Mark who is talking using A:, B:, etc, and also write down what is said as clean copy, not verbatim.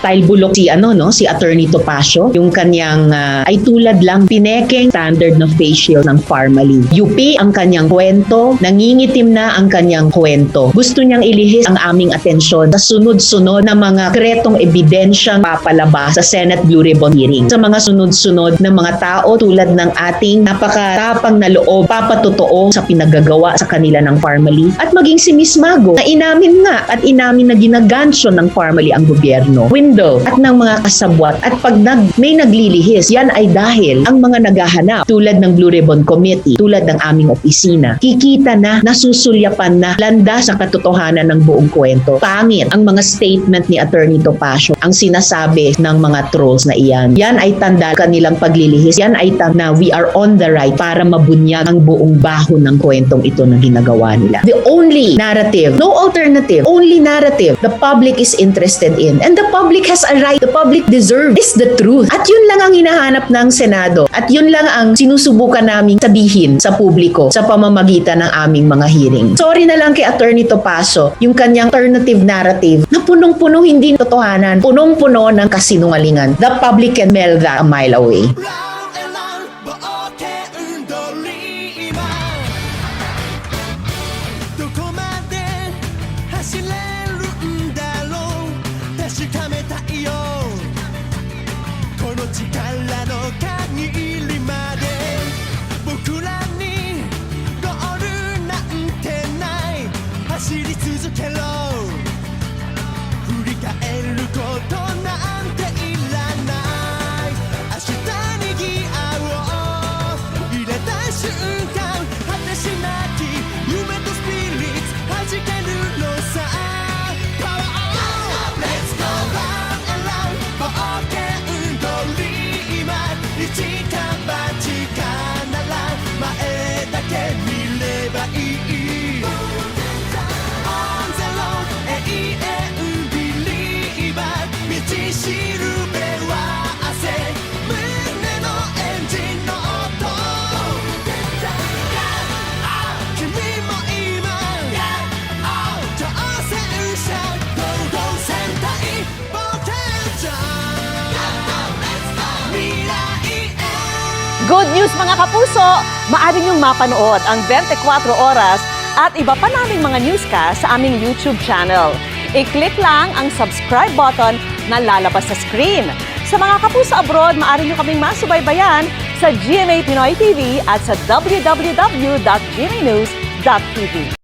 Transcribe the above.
A: Dahil bulok si Attorney Topacio, yung kanyang ay tulad lang pinekeng standard na facial ng Pharmaly. UP ang kanyang kwento, nangingitim na ang kanyang kwento. Gusto niyang ilihis ang aming atensyon sa sunod-sunod na mga kretong ebidensyang papalabas sa Senate Blue Ribbon hearing. Sa mga sunod-sunod na mga tao tulad ng ating napakatapang na loob, papatotoo sa pinagagawa sa kanila ng Pharmaly, at maging si Ms. Mago na inamin nga at inamin na ginagansyon ng Pharmaly ang gobyerno at ng mga kasabwat, at pag may naglilihis, yan ay dahil ang mga naghahanap tulad ng Blue Ribbon Committee, tulad ng aming opisina, kikita na, nasusulyapan na, landa sa katotohanan ng buong kwento. Pangit ang mga statement ni Attorney Topacio, ang sinasabi ng mga trolls na iyan. Yan ay tanda kanilang paglilihis, yan ay tanda na we are on the right para mabunyag ang buong baho ng kwentong ito na ginagawa nila. The only narrative, no alternative, only narrative the public is interested in, and the public has a right, the public deserves, is the truth. At yun lang ang hinahanap ng Senado. At yun lang ang sinusubukan naming sabihin sa publiko sa pamamagitan ng aming mga hearing. Sorry na lang kay Attorney Topacio, yung kanyang alternative narrative na punong-puno hindi totohanan, punong-puno ng kasinungalingan. The public can smell that a mile away.
B: Good news mga kapuso! Maaari niyong mapanood ang 24 oras at iba pa naming mga newscast sa aming YouTube channel. I-click lang ang subscribe button na lalabas sa screen. Sa mga kapuso abroad, maaari niyo kaming masubaybayan sa GMA Pinoy TV at sa www.gmanews.tv.